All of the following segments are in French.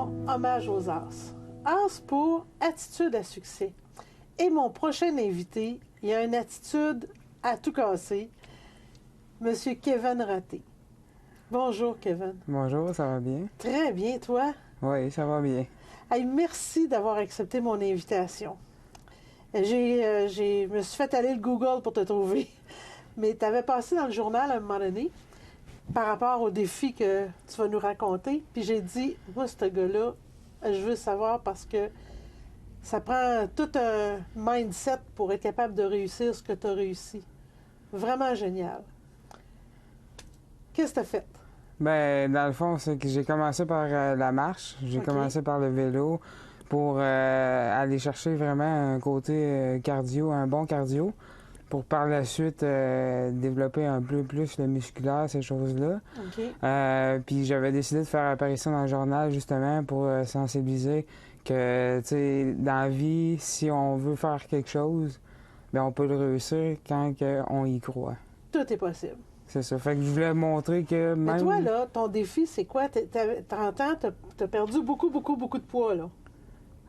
émission Hommage aux As. As pour attitude à succès. Et mon prochain invité, il a une attitude à tout casser, Monsieur Kevin Raté. Bonjour, Kevin. Bonjour, ça va bien? Très bien, toi? Oui, ça va bien. Hey, merci d'avoir accepté mon invitation. Je me suis fait aller le Google pour te trouver, mais tu avais passé dans le journal à un moment donné par rapport au défi que tu vas nous raconter. Puis j'ai dit, moi, ce gars-là, je veux savoir parce que ça prend tout un mindset pour être capable de réussir ce que tu as réussi. Vraiment génial. Qu'est-ce que tu as fait? Ben, dans le fond, c'est que j'ai commencé par la marche, j'ai commencé par le vélo pour aller chercher vraiment un côté cardio, un bon cardio, pour par la suite développer un peu plus le musculaire, ces choses-là. Puis j'avais décidé de faire apparaître dans le journal justement pour sensibiliser que, tu sais, dans la vie, si on veut faire quelque chose, bien, on peut le réussir quand on y croit. Tout est possible. C'est ça. Fait que je voulais montrer que même... Mais toi, là, ton défi, c'est quoi? T'as 30 ans, t'as perdu beaucoup de poids, là.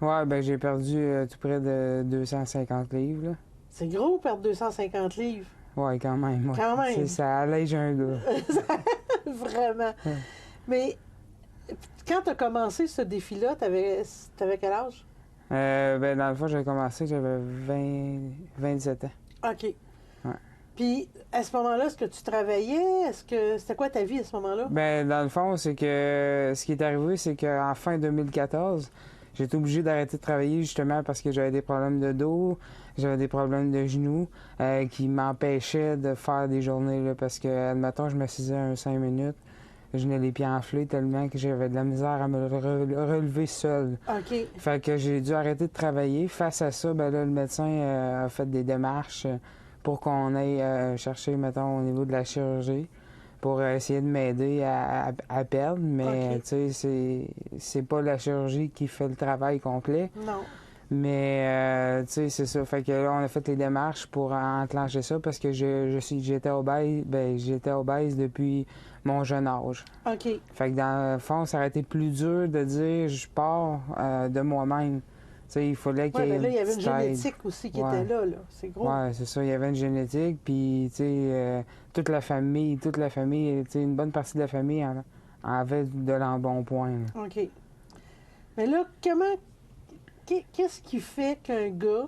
Ouais, ben j'ai perdu tout près de 250 livres, là. C'est gros, perdre 250 livres. Ouais, quand même. Ouais. Quand même. Ça allège un gars. Vraiment. Ouais. Mais quand t'as commencé ce défi-là, t'avais quel âge? Ben dans le fond, j'ai commencé, j'avais 27 ans. OK. Ouais. Puis, à ce moment-là, est-ce que tu travaillais? C'était quoi ta vie à ce moment-là? Ben dans le fond, c'est que ce qui est arrivé, c'est qu'en fin 2014, j'ai été obligé d'arrêter de travailler justement parce que j'avais des problèmes de dos, j'avais des problèmes de genoux qui m'empêchaient de faire des journées, là, parce que, admettons, je m'assisais 5 minutes, je tenais les pieds enflés tellement que j'avais de la misère à me relever seul. OK. Fait que j'ai dû arrêter de travailler. Face à ça, ben là, le médecin a fait des démarches pour qu'on aille chercher, mettons, au niveau de la chirurgie, pour essayer de m'aider à perdre. Mais, tu sais, c'est pas la chirurgie qui fait le travail complet. Non. Mais, tu sais, c'est ça. Fait que là, on a fait les démarches pour enclencher ça parce que j'étais obèse. Ben, j'étais obèse depuis mon jeune âge. OK. Fait que dans le fond, ça aurait été plus dur de dire je pars de moi-même. Tu sais, il fallait qu'il y ait mais là, il y avait une petite aide. génétique aussi qui était là. C'est gros. Ouais, c'est ça. Il y avait une génétique, puis, tu sais, toute la famille, tu sais, une bonne partie de la famille en avait de l'embonpoint. Là. OK. Mais là, qu'est-ce qui fait qu'un gars,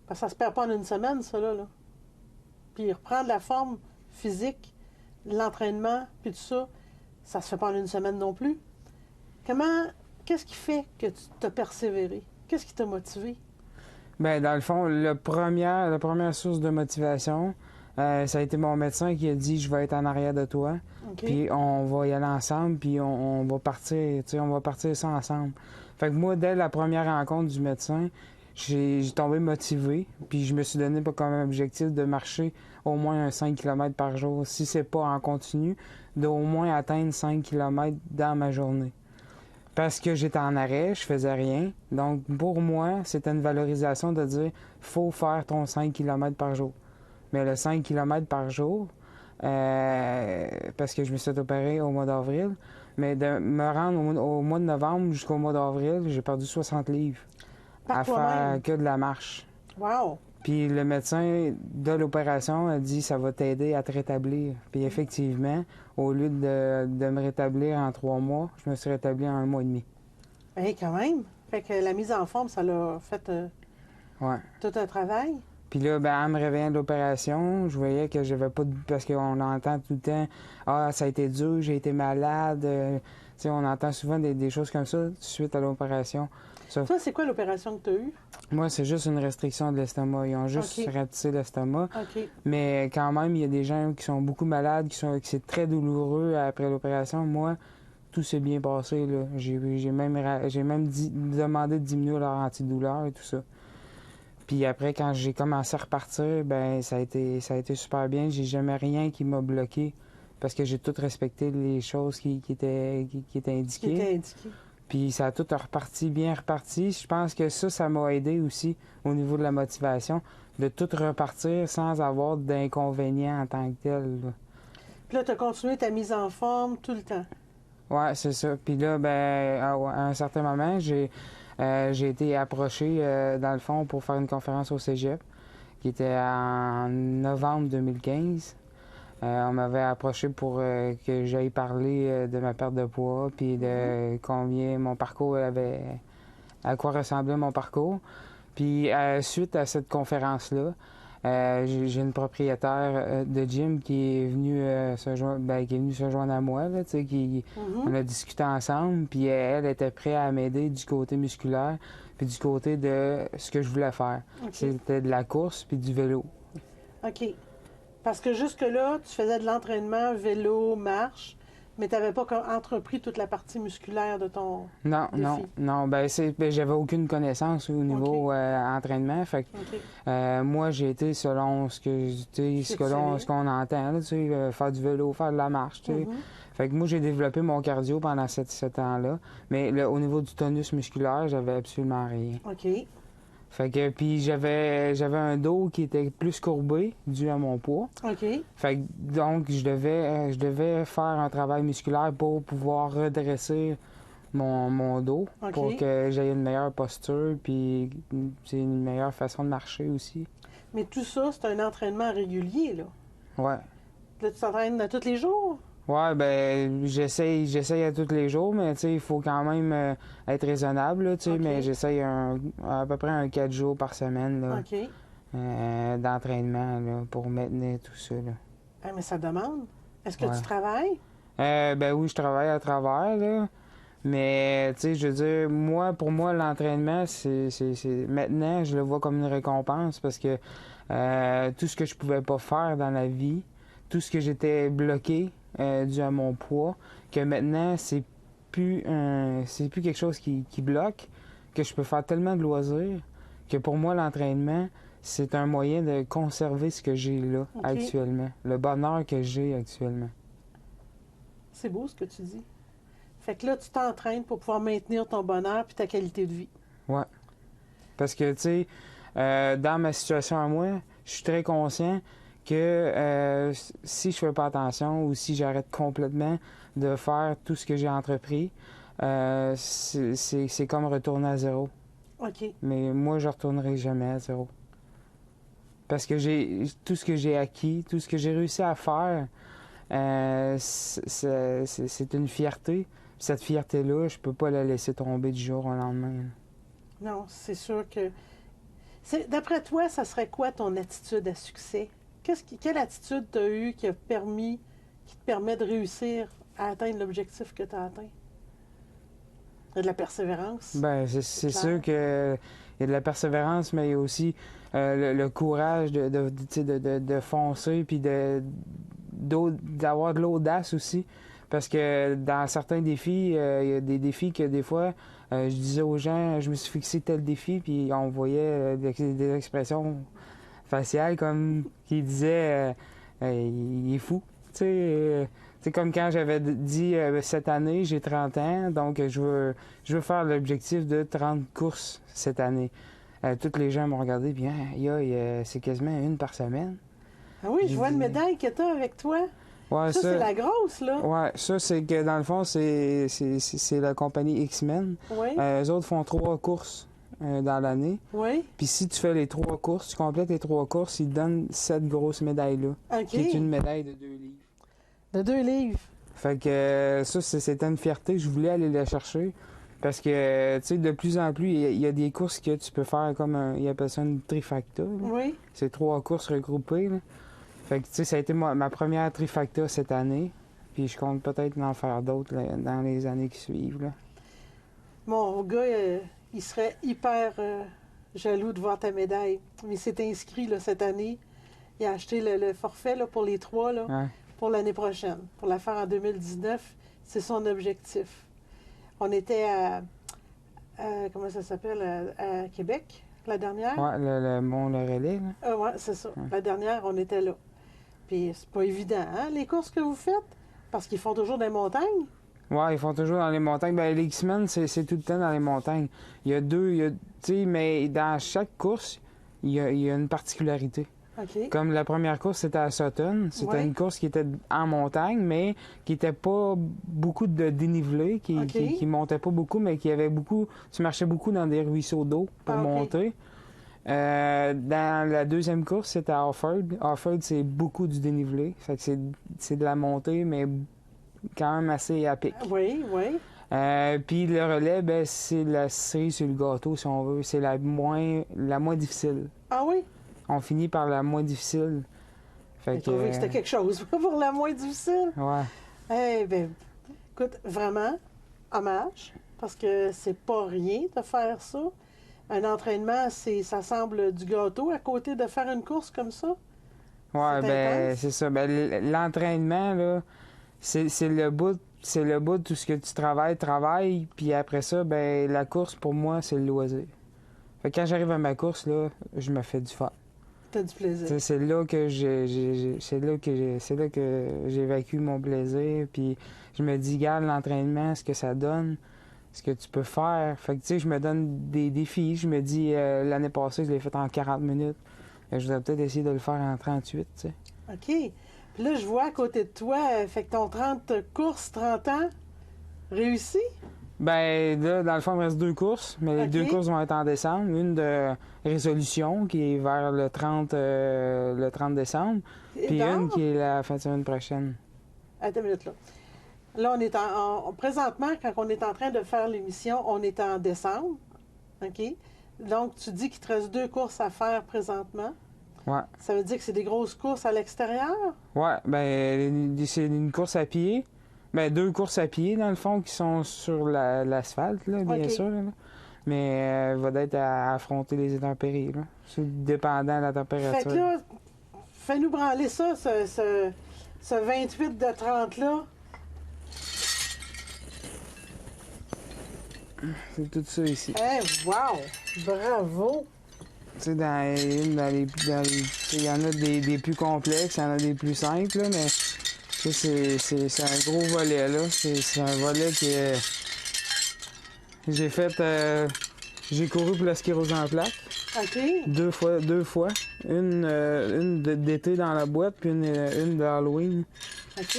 parce que ça se perd pas en une semaine, ça, là. Puis il reprend de la forme physique, l'entraînement, puis tout ça, ça se fait pas en une semaine non plus. Qu'est-ce qui fait que tu t'as persévéré? Qu'est-ce qui t'a motivé? Bien, dans le fond, la première source de motivation, ça a été mon médecin qui a dit « Je vais être en arrière de toi, puis on va y aller ensemble, puis on va partir, tu sais, on va partir ça ensemble. » Fait que moi, dès la première rencontre du médecin, j'ai tombé motivé, puis je me suis donné comme objectif de marcher au moins un 5 km par jour. Si c'est pas en continu, d'au moins atteindre 5 km dans ma journée. Parce que j'étais en arrêt, je faisais rien. Donc, pour moi, c'était une valorisation de dire « faut faire ton 5 km par jour ». Mais le 5 km par jour, parce que je me suis opéré au mois d'avril, mais de me rendre au mois de novembre jusqu'au mois d'avril, j'ai perdu 60 livres à faire que de la marche. Wow! Puis le médecin de l'opération a dit « ça va t'aider à te rétablir ». Puis effectivement, au lieu de me rétablir en 3 mois, je me suis rétabli en 1 mois et demi. Hey, quand même! Fait que la mise en forme, ça l'a fait tout un travail. Puis là, ben, en me réveillant de l'opération, je voyais que j'avais pas de... Parce qu'on entend tout le temps « Ah, ça a été dur, j'ai été malade. » Tu sais, on entend souvent des choses comme ça suite à l'opération. Toi, c'est quoi l'opération que tu as eue? Moi, c'est juste une restriction de l'estomac. Ils ont juste rapetissé l'estomac. Mais quand même, il y a des gens qui sont beaucoup malades, que c'est très douloureux après l'opération. Moi, tout s'est bien passé, là. J'ai même demandé de diminuer leur antidouleur et tout ça. Puis après, quand j'ai commencé à repartir, ben ça a été super bien. J'ai jamais rien qui m'a bloqué parce que j'ai tout respecté les choses qui étaient indiquées. Puis ça a tout bien reparti. Je pense que ça m'a aidé aussi au niveau de la motivation, de tout repartir sans avoir d'inconvénients en tant que tel. Là. Puis là, tu as continué ta mise en forme tout le temps? Ouais, c'est ça. Puis là, ben, à un certain moment, j'ai été approché, dans le fond, pour faire une conférence au Cégep, qui était en novembre 2015. On m'avait approché pour que j'aille parler de ma perte de poids, puis de combien mon parcours avait, à quoi ressemblait mon parcours. Puis suite à cette conférence-là, j'ai une propriétaire de gym qui est venue se joindre à moi, là, on a discuté ensemble, puis elle était prête à m'aider du côté musculaire, puis du côté de ce que je voulais faire. Okay. C'était de la course puis du vélo. OK. Parce que jusque-là, tu faisais de l'entraînement, vélo, marche, mais tu n'avais pas entrepris toute la partie musculaire de ton défi. Non. Ben, j'avais aucune connaissance au niveau entraînement. Fait que, moi, j'ai été selon ce qu'on entend, là, faire du vélo, faire de la marche. Fait que moi, j'ai développé mon cardio pendant ce temps-là. Mais là, au niveau du tonus musculaire, j'avais absolument rien. OK. Fait que, puis j'avais un dos qui était plus courbé dû à mon poids. OK. Fait que, donc, je devais faire un travail musculaire pour pouvoir redresser mon dos, pour que j'aie une meilleure posture, puis c'est une meilleure façon de marcher aussi. Mais tout ça, c'est un entraînement régulier, là? Ouais. Là, tu t'entraînes tous les jours? Ouais, ben j'essaye à tous les jours, mais tu sais, il faut quand même être raisonnable, tu sais, mais j'essaye à peu près 4 jours par semaine, là, d'entraînement, là, pour maintenir tout ça, là. Ah, mais ça demande. Est-ce que tu travailles? Ben oui, je travaille à travers, là, mais, tu sais, je veux dire, pour moi, l'entraînement, c'est maintenant, je le vois comme une récompense, parce que tout ce que je pouvais pas faire dans la vie, tout ce que j'étais bloqué, dû à mon poids, que maintenant, c'est plus quelque chose qui bloque, que je peux faire tellement de loisirs, que pour moi, l'entraînement, c'est un moyen de conserver ce que j'ai là, actuellement. Le bonheur que j'ai actuellement. C'est beau ce que tu dis. Fait que là, tu t'entraînes pour pouvoir maintenir ton bonheur puis ta qualité de vie. Ouais. Parce que, tu sais, dans ma situation à moi, je suis très conscient que si je fais pas attention ou si j'arrête complètement de faire tout ce que j'ai entrepris, c'est comme retourner à zéro. OK. Mais moi, je retournerai jamais à zéro. Parce que tout ce que j'ai acquis, tout ce que j'ai réussi à faire, c'est une fierté. Cette fierté-là, je peux pas la laisser tomber du jour au lendemain. Non, c'est sûr que... D'après toi, ça serait quoi ton attitude à succès? Quelle attitude tu as eue qui te permet de réussir à atteindre l'objectif que tu as atteint? Il y a de la persévérance. Ben, c'est sûr qu'il y a de la persévérance, mais il y a aussi le courage de foncer, puis d'avoir de l'audace aussi. Parce que dans certains défis, il y a des défis que des fois, je disais aux gens, je me suis fixé tel défi, puis on voyait des expressions faciales comme qui disaient il est fou. C'est comme quand j'avais dit cette année, j'ai 30 ans, donc je veux faire l'objectif de 30 courses cette année. Tous les gens m'ont regardé, puis c'est quasiment une par semaine. Ah oui, je vois une médaille que tu as avec toi. Ouais, ça, c'est la grosse, là. Ouais, ça, c'est que dans le fond, c'est la compagnie X-Men. Oui. Eux autres font 3 courses dans l'année. Oui. Puis si tu fais les 3 courses, tu complètes les 3 courses, ils te donnent cette grosse médaille-là. OK. Qui est une médaille de 2 livres. De 2 livres. Fait que ça, c'était une fierté. Je voulais aller la chercher. Parce que, tu sais, de plus en plus, il y a des courses que tu peux faire comme ils appellent ça une trifacta. Là. Oui. C'est 3 courses regroupées, là. Fait que, tu sais, ça a été ma première trifacta cette année. Puis je compte peut-être en faire d'autres dans les années qui suivent, là. Mon gars, il serait hyper jaloux de voir ta médaille. Mais il s'est inscrit là, cette année. Il a acheté le forfait là, pour les 3 là, pour l'année prochaine. Pour la faire en 2019, c'est son objectif. On était à comment ça s'appelle, à Québec, la dernière. Ouais, le Mont-le-Relais, là. Oui, c'est ça. Ouais. La dernière, on était là. Puis c'est pas évident, hein, les courses que vous faites? Parce qu'ils font toujours des montagnes. Ouais, ils font toujours dans les montagnes. Ben, les X-Men, c'est tout le temps dans les montagnes. Il y a 2, tu sais, mais dans chaque course, il y a une particularité. OK. Comme la première course, c'était à Sutton. C'était Ouais. une course qui était en montagne, mais qui n'était pas beaucoup de dénivelé, OK. qui montait pas beaucoup, mais qui avait beaucoup... Tu marchais beaucoup dans des ruisseaux d'eau pour Ah, OK. monter. Dans la deuxième course, c'était à Offord. Offord, c'est beaucoup du dénivelé. Fait que c'est de la montée, mais quand même assez à pic. Oui, oui. Puis le relais, ben, c'est la cerise sur le gâteau, si on veut. C'est la moins difficile. Ah oui? On finit par la moins difficile. Fait J'ai trouvé que c'était quelque chose pour la moins difficile. Ouais. Eh bien, écoute, vraiment, hommage, parce que c'est pas rien de faire ça. Un entraînement, ça semble du gâteau à côté de faire une course comme ça. Ouais, C'est ben, intense. c'est ça. Ben, l'entraînement, là, c'est le bout. C'est le bout de tout ce que tu travailles, puis après ça, ben, la course, pour moi, c'est le loisir. Fait que quand j'arrive à ma course, là, je me fais du fun. T'as du plaisir. T'sais, c'est là que c'est là que j'évacue mon plaisir, puis je me dis, regarde l'entraînement, ce que ça donne, ce que tu peux faire. Fait que tu sais, je me donne des défis. Je me dis, l'année passée, je l'ai fait en 40 minutes. Je voudrais peut-être essayer de le faire en 38, tu sais. OK. Puis là, je vois à côté de toi, fait que ton 30 courses, 30 ans, réussi? Ben, là, dans le fond, il me reste 2 courses, mais les OK. 2 courses vont être en décembre. Une de résolution, qui est vers le 30 décembre, puis Non? une qui est la fin de semaine prochaine. Attends une minute, là. Là, on est présentement, quand on est en train de faire l'émission, on est en décembre. OK? Donc, tu dis qu'il te reste 2 courses à faire présentement. Ouais. Ça veut dire que c'est des grosses courses à l'extérieur? Ouais, ben, c'est une course à pied. Ben, 2 courses à pied, dans le fond, qui sont sur l'asphalte, là, bien OK. sûr. Là. Mais va d'être à affronter les intempéries, là. C'est dépendant de la Fait température. que là, fais-nous branler ça, ce 28 de 30-là. C'est tout ça ici. Eh, wow! Bravo! Tu sais, il y en a des plus complexes, il y en a des plus simples, là, mais tu sais, c'est un gros volet, là. C'est un volet que j'ai fait... j'ai couru pour la skyrose en plaque. OK. 2 fois. Une d'été dans la boîte, puis une d'Halloween. OK.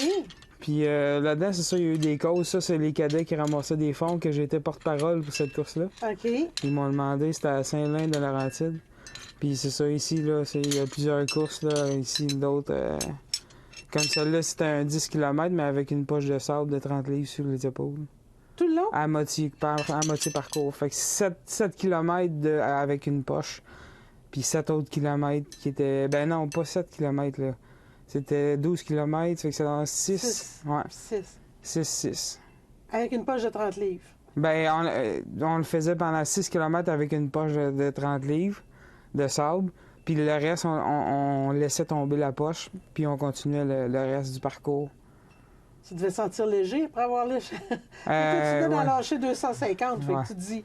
Puis là-dedans, c'est ça, il y a eu des causes. Ça, c'est les cadets qui ramassaient des fonds, que j'ai été porte-parole pour cette course-là. OK. Ils m'ont demandé, c'était à Saint-Lin-de-Laurentide. Puis c'est ça, ici, là, il y a plusieurs courses, là, ici, d'autres. Comme celle-là, c'était un 10 km, mais avec une poche de sable de 30 livres sur les épaules. Tout le long? À moitié parcours. Fait que 7 km avec une poche. Puis 7 autres kilomètres qui étaient... Ben non, pas 7 km, là. C'était 12 km, fait que c'est dans 6. Ouais, 6. 6. Avec une poche de 30 livres. Ben, on le faisait pendant 6 km avec une poche de 30 livres de sable. Puis le reste, on laissait tomber la poche, puis on continuait le reste du parcours. Tu devais sentir léger après avoir léché. Tu venais d'en Ouais. lâcher 250, fait Ouais. que tu te dis...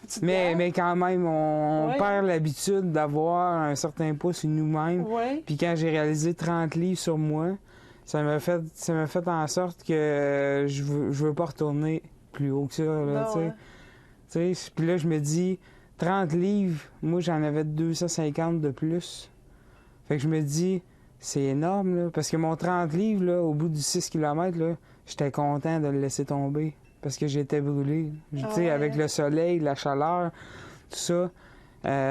tu te Mais quand même, on Ouais. perd l'habitude d'avoir un certain poids sur nous-mêmes. Oui. Puis quand j'ai réalisé 30 livres sur moi, ça m'a fait en sorte que je veux pas retourner plus haut que ça. Là, Non, hein? Tu sais, puis là, je me dis, 30 livres, moi, j'en avais 250 de plus. Fait que je me dis, c'est énorme, là. Parce que mon 30 livres, là, au bout du 6 km, là, j'étais content de le laisser tomber. Parce que j'étais brûlé. Tu sais, ouais, avec hein? le soleil, la chaleur, tout ça,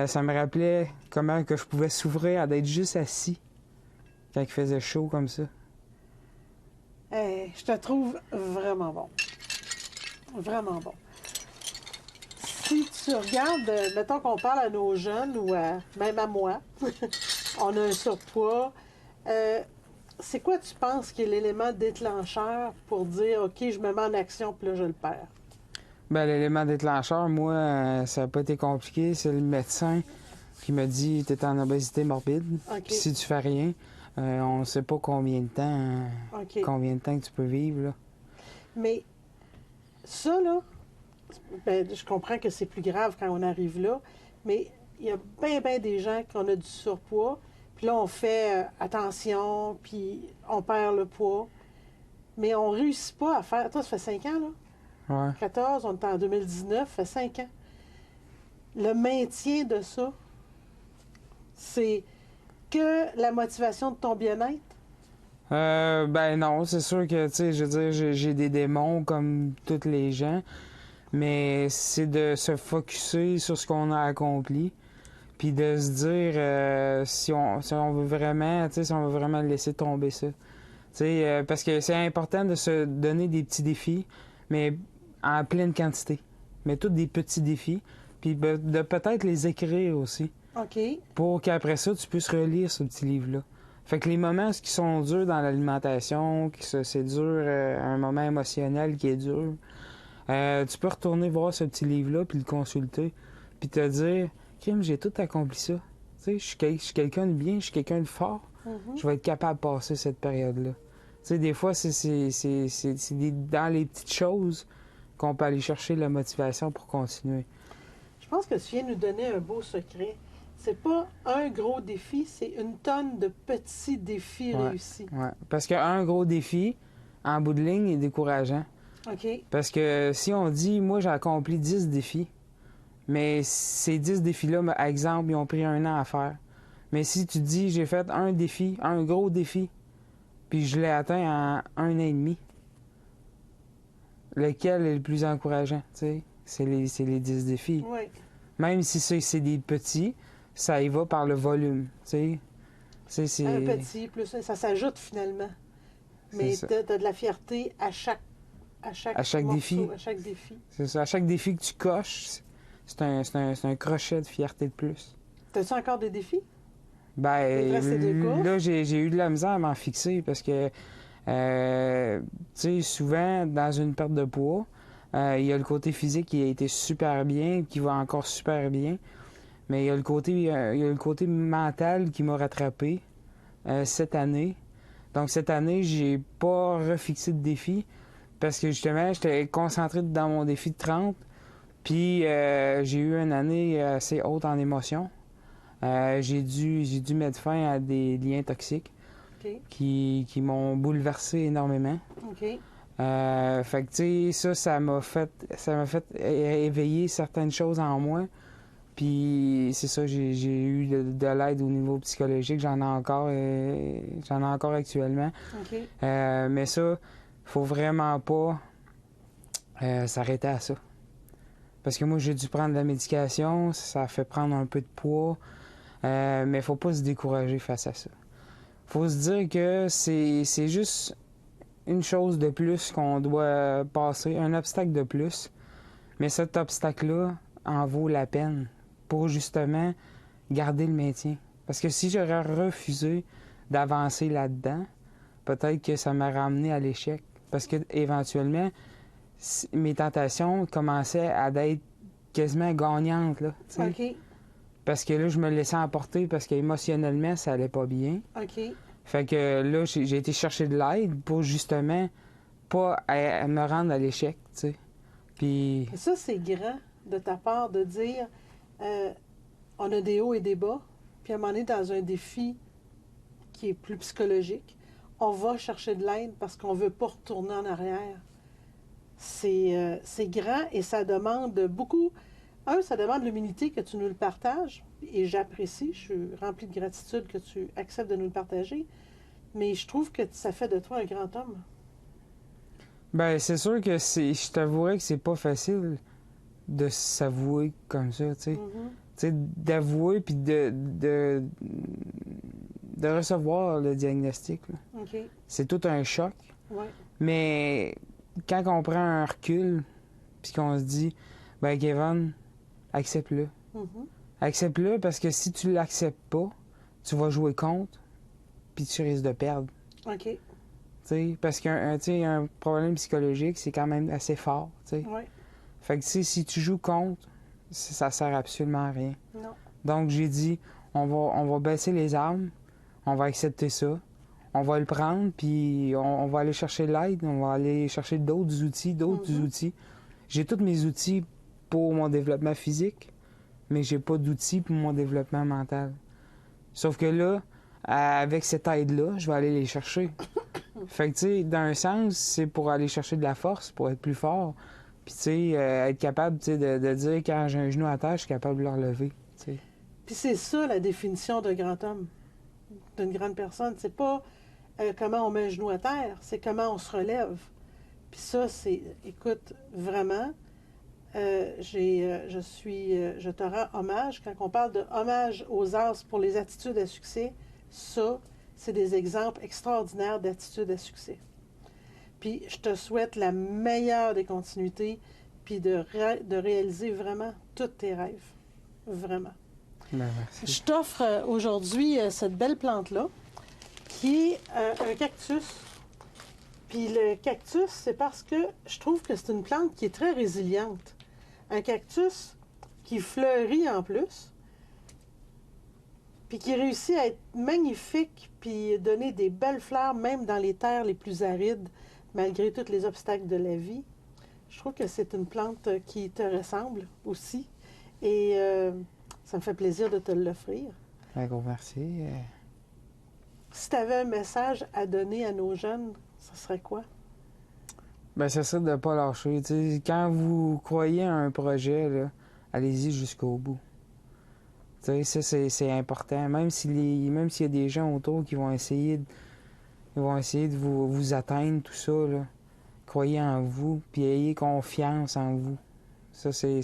ça me rappelait comment que je pouvais souffrir à d'être juste assis quand il faisait chaud comme ça. Je te trouve vraiment bon. Vraiment bon. Si tu regardes, mettons qu'on parle à nos jeunes ou même à moi, on a un surpoids. C'est quoi, tu penses, qui est l'élément déclencheur pour dire, OK, je me mets en action, puis là, je le perds? Ben, l'élément déclencheur, moi, ça n'a pas été compliqué. C'est le médecin qui m'a dit, t'es en obésité morbide. OK. Puis si tu fais rien, on ne sait pas combien de temps que tu peux vivre, là. Mais ça, là, ben, je comprends que c'est plus grave quand on arrive là, mais il y a bien des gens qui ont du surpoids, puis là, on fait attention, puis on perd le poids, mais on réussit pas à faire... Toi, ça fait 5 ans, là? Ouais. 14, on est en 2019, ça fait 5 ans. Le maintien de ça, c'est que la motivation de ton bien-être? Ben non, c'est sûr que, tu sais, je veux dire, j'ai des démons comme tous les gens, mais c'est de se focusser sur ce qu'on a accompli, puis de se dire si on veut vraiment, tu sais, si on veut vraiment laisser tomber ça. Tu sais, parce que c'est important de se donner des petits défis, mais en pleine quantité. Mais tous des petits défis, puis de peut-être les écrire aussi. OK. Pour qu'après ça, tu puisses relire ce petit livre-là. Fait que les moments qui sont durs dans l'alimentation, c'est dur, un moment émotionnel qui est dur, tu peux retourner voir ce petit livre-là, puis le consulter, puis te dire, Kim, j'ai tout accompli ça. Tu sais, je suis quelqu'un de bien, je suis quelqu'un de fort. Je vais être capable de passer cette période-là. Tu sais, des fois, c'est dans les petites choses qu'on peut aller chercher la motivation pour continuer. Je pense que tu viens de nous donner un beau secret. C'est pas un gros défi, c'est une tonne de petits défis réussis. Ouais. Parce qu'un gros défi, en bout de ligne, est décourageant. OK. Parce que si on dit, moi, j'ai accompli 10 défis, mais ces 10 défis-là, par exemple, ils ont pris 1 an à faire. Mais si tu dis, j'ai fait un défi, un gros défi, puis je l'ai atteint en 1 an et demi, lequel est le plus encourageant, tu sais? C'est les 10 défis. Oui. Même si c'est des petits, ça y va par le volume, tu sais. Un petit, plus ça s'ajoute finalement. Mais tu as de la fierté à chaque morceau, défi. à chaque défi. C'est ça. À chaque défi que tu coches, c'est un crochet de fierté de plus. T'as-tu encore des défis? Ben, là, j'ai eu de la misère à m'en fixer parce que, tu sais, souvent, dans une perte de poids, il y a le côté physique qui a été super bien, qui va encore super bien. Mais il y a le côté mental qui m'a rattrapé cette année. Donc, cette année, j'ai pas refixé de défi parce que, justement, j'étais concentré dans mon défi de 30. Puis, j'ai eu une année assez haute en émotions. J'ai dû mettre fin à des liens toxiques qui m'ont bouleversé énormément. OK. Fait que, tu sais, ça m'a fait éveiller certaines choses en moi. Puis c'est ça, j'ai eu de l'aide au niveau psychologique, j'en ai encore actuellement. OK. Mais ça, faut vraiment pas s'arrêter à ça. Parce que moi, j'ai dû prendre de la médication, ça fait prendre un peu de poids, mais faut pas se décourager face à ça. Faut se dire que c'est juste une chose de plus qu'on doit passer, un obstacle de plus, mais cet obstacle-là en vaut la peine pour justement garder le maintien. Parce que si j'aurais refusé d'avancer là-dedans, peut-être que ça m'a ramené à l'échec. Parce que éventuellement, mes tentations commençaient à être quasiment gagnantes, là, tu sais. OK. Parce que là, je me laissais emporter parce qu'émotionnellement, ça allait pas bien. OK. Fait que là, j'ai été chercher de l'aide pour justement pas à me rendre à l'échec, tu sais. Puis... Et ça, c'est grand de ta part de dire on a des hauts et des bas, puis à un moment donné, dans un défi qui est plus psychologique, on va chercher de l'aide parce qu'on veut pas retourner en arrière. C'est grand et ça demande beaucoup. Ça demande l'humilité que tu nous le partages, et j'apprécie, je suis remplie de gratitude que tu acceptes de nous le partager, mais je trouve que ça fait de toi un grand homme. Ben, c'est sûr que je t'avouerais que c'est pas facile de s'avouer comme ça, tu sais. Mm-hmm. Tu sais, d'avouer puis de recevoir le diagnostic, là. OK. C'est tout un choc. Ouais. Mais quand on prend un recul puis qu'on se dit, ben, Kevin, accepte-le. Mm-hmm. Accepte-le parce que si tu l'acceptes pas, tu vas jouer contre puis tu risques de perdre. OK. T'sais, parce qu'un problème psychologique, c'est quand même assez fort. T'sais. Ouais. Fait que si tu joues contre, ça sert absolument à rien. Non. Donc j'ai dit, on va baisser les armes, on va accepter ça, on va le prendre, puis on va aller chercher de l'aide, on va aller chercher d'autres outils. J'ai tous mes outils pour mon développement physique, mais j'ai pas d'outils pour mon développement mental. Sauf que là, avec cette aide-là, je vais aller les chercher. Fait que, tu sais, d'un sens, c'est pour aller chercher de la force, pour être plus fort. Puis, tu sais, être capable, tu sais, de dire quand j'ai un genou à terre, je suis capable de le relever, tu sais. Puis c'est ça la définition d'un grand homme. d'une grande personne. C'est pas comment on met un genou à terre, c'est comment on se relève. Puis ça, c'est, écoute, vraiment, je te rends hommage. Quand on parle de hommage aux as pour les attitudes à succès, ça, c'est des exemples extraordinaires d'attitudes à succès. Puis je te souhaite la meilleure des continuités, puis de réaliser vraiment tous tes rêves. Vraiment. Ben, merci. Je t'offre aujourd'hui cette belle plante-là, qui est un cactus. Puis le cactus, c'est parce que je trouve que c'est une plante qui est très résiliente. Un cactus qui fleurit en plus, puis qui réussit à être magnifique, puis donner des belles fleurs, même dans les terres les plus arides, malgré tous les obstacles de la vie. Je trouve que c'est une plante qui te ressemble aussi. Et ça me fait plaisir de te l'offrir. Un gros merci. Si tu avais un message à donner à nos jeunes, ça serait quoi? Ben, c'est ça de ne pas lâcher. T'sais, quand vous croyez à un projet, là, allez-y jusqu'au bout. T'sais, ça, c'est important. Même s'il y a des gens autour qui vont essayer de vous atteindre, tout ça, là, croyez en vous, puis ayez confiance en vous. Ça, c'est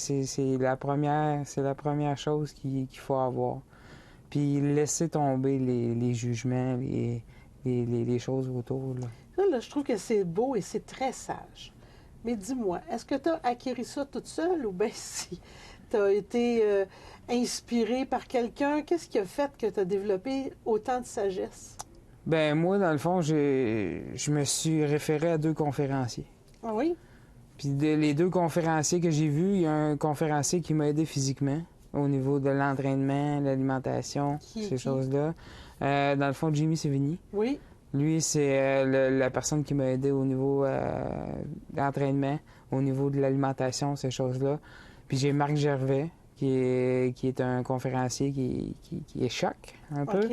la première chose qu'il faut avoir. Puis laissez tomber les jugements, les choses autour, là. Là, je trouve que c'est beau et c'est très sage. Mais dis-moi, est-ce que tu as acquis ça toute seule ou bien si tu as été inspiré par quelqu'un? Qu'est-ce qui a fait que tu as développé autant de sagesse? Ben moi, dans le fond, je me suis référé à 2 conférenciers. Ah oui? Puis les 2 conférenciers que j'ai vus, il y a un conférencier qui m'a aidé physiquement au niveau de l'entraînement, l'alimentation, ces choses-là. Dans le fond, Jimmy Sévigny. Oui. Lui, c'est la personne qui m'a aidé au niveau de l'entraînement, au niveau de l'alimentation, ces choses-là. Puis j'ai Marc Gervais, qui est un conférencier qui est choc un peu,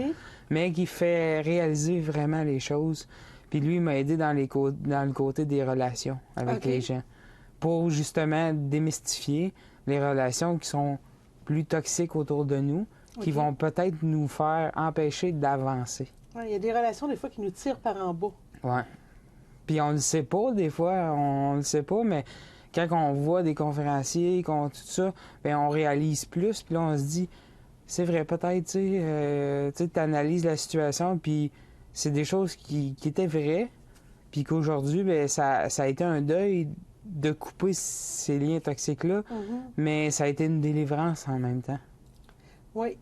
mais qui fait réaliser vraiment les choses. Puis lui, il m'a aidé dans le côté des relations avec les gens, pour justement démystifier les relations qui sont plus toxiques autour de nous, qui vont peut-être nous faire empêcher d'avancer. Ouais, il y a des relations, des fois, qui nous tirent par en bas. Ouais. Puis on le sait pas, des fois, on le sait pas, mais quand on voit des conférenciers, tout ça, bien, on réalise plus, puis là, on se dit, c'est vrai, peut-être, tu analyses la situation, puis c'est des choses qui étaient vraies, puis qu'aujourd'hui, bien, ça a été un deuil de couper ces liens toxiques-là, mais ça a été une délivrance en même temps. Oui.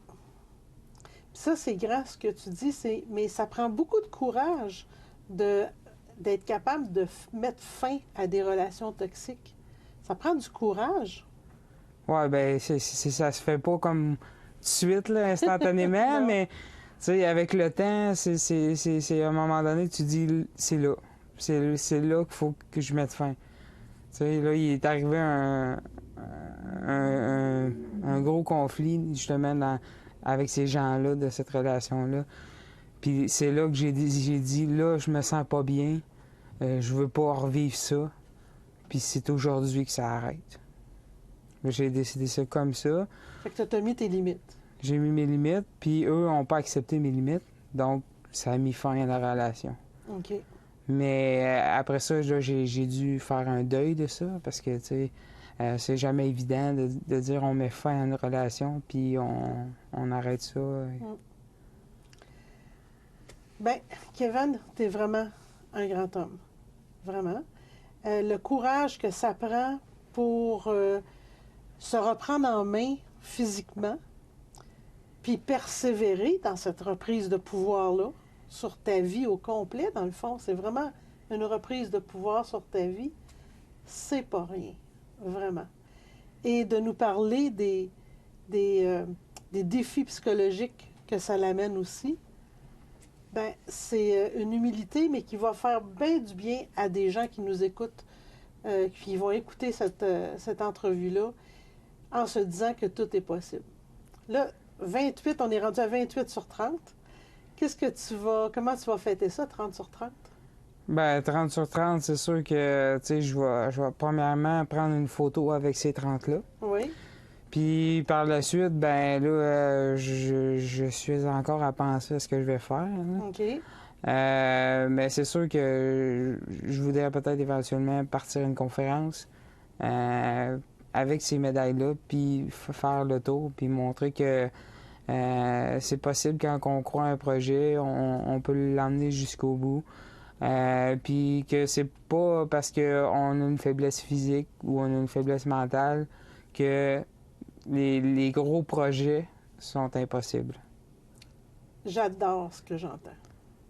Ça, c'est grand ce que tu dis, mais ça prend beaucoup de courage d'être capable de mettre fin à des relations toxiques. Ça prend du courage. Ouais, ben ça se fait pas comme tout de suite, là, instantanément, mais tu sais, avec le temps, c'est à un moment donné, tu dis, c'est là. C'est là qu'il faut que je mette fin. Tu sais, là, il est arrivé un gros conflit, justement, avec ces gens-là, de cette relation-là. Puis c'est là que j'ai dit, là, je me sens pas bien, je veux pas revivre ça, puis c'est aujourd'hui que ça arrête. J'ai décidé ça comme ça. Fait que tu as mis tes limites. J'ai mis mes limites, puis eux n'ont pas accepté mes limites, donc ça a mis fin à la relation. OK. Mais après ça, j'ai dû faire un deuil de ça, parce que, tu sais, c'est jamais évident de dire on met fin à une relation, puis on arrête ça. Bien, Kevin, t'es vraiment un grand homme. Vraiment. Le courage que ça prend pour se reprendre en main physiquement, puis persévérer dans cette reprise de pouvoir-là sur ta vie au complet, dans le fond, c'est vraiment une reprise de pouvoir sur ta vie, c'est pas rien. Vraiment. Et de nous parler des défis psychologiques que ça l'amène aussi, ben c'est une humilité, mais qui va faire bien du bien à des gens qui nous écoutent, qui vont écouter cette entrevue-là en se disant que tout est possible. Là, 28, on est rendu à 28 sur 30. Comment tu vas fêter ça, 30 sur 30? Ben, 30 sur 30, c'est sûr que, tu sais, je vais premièrement prendre une photo avec ces 30-là. Oui. Puis par la suite, ben là, je suis encore à penser à ce que je vais faire. Là. OK. Mais c'est sûr que je voudrais peut-être éventuellement partir une conférence avec ces médailles-là, puis faire le tour, puis montrer que c'est possible quand on croit un projet, on peut l'emmener jusqu'au bout. Puis que c'est pas parce qu'on a une faiblesse physique ou on a une faiblesse mentale que les gros projets sont impossibles. J'adore ce que j'entends.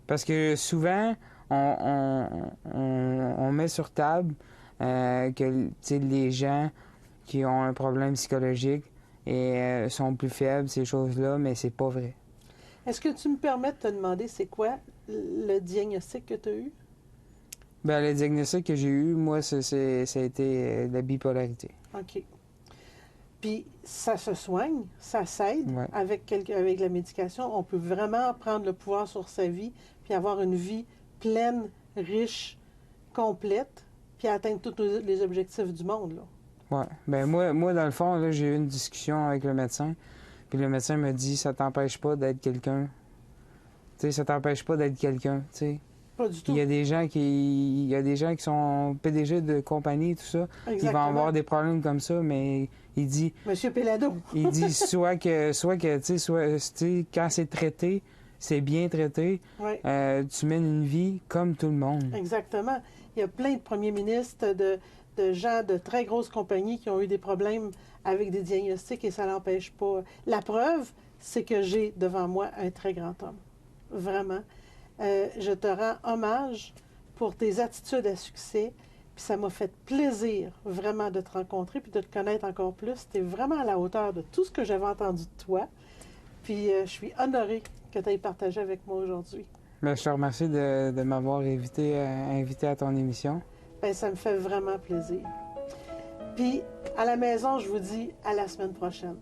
Parce que souvent, on met sur table que les gens qui ont un problème psychologique sont plus faibles, ces choses-là, mais c'est pas vrai. Est-ce que tu me permets de te demander c'est quoi le diagnostic que tu as eu? Ben, le diagnostic que j'ai eu, moi, ça a été la bipolarité. OK. Puis ça se soigne, ça s'aide Ouais. avec la médication. On peut vraiment prendre le pouvoir sur sa vie, puis avoir une vie pleine, riche, complète, puis atteindre tous les objectifs du monde, là. Ouais. Ben moi, dans le fond, là, j'ai eu une discussion avec le médecin, puis le médecin me dit, ça t'empêche pas d'être quelqu'un. Tu sais, ça t'empêche pas d'être quelqu'un, tu sais. Pas du tout. Il y a des gens qui sont PDG de compagnie, tout ça. Exactement. Ils vont avoir des problèmes comme ça, mais il dit... Monsieur Pelado. Il dit soit que tu sais, quand c'est traité, c'est bien traité, Oui. tu mènes une vie comme tout le monde. Exactement. Il y a plein de premiers ministres, de gens de très grosses compagnies qui ont eu des problèmes avec des diagnostics et ça n'empêche pas. La preuve, c'est que j'ai devant moi un très grand homme. Vraiment. Je te rends hommage pour tes attitudes à succès. Puis ça m'a fait plaisir vraiment de te rencontrer puis de te connaître encore plus. Tu es vraiment à la hauteur de tout ce que j'avais entendu de toi. Puis je suis honorée que tu aies partagé avec moi aujourd'hui. Mais je te remercie de m'avoir invité à ton émission. Bien, ça me fait vraiment plaisir. Puis à la maison, je vous dis à la semaine prochaine.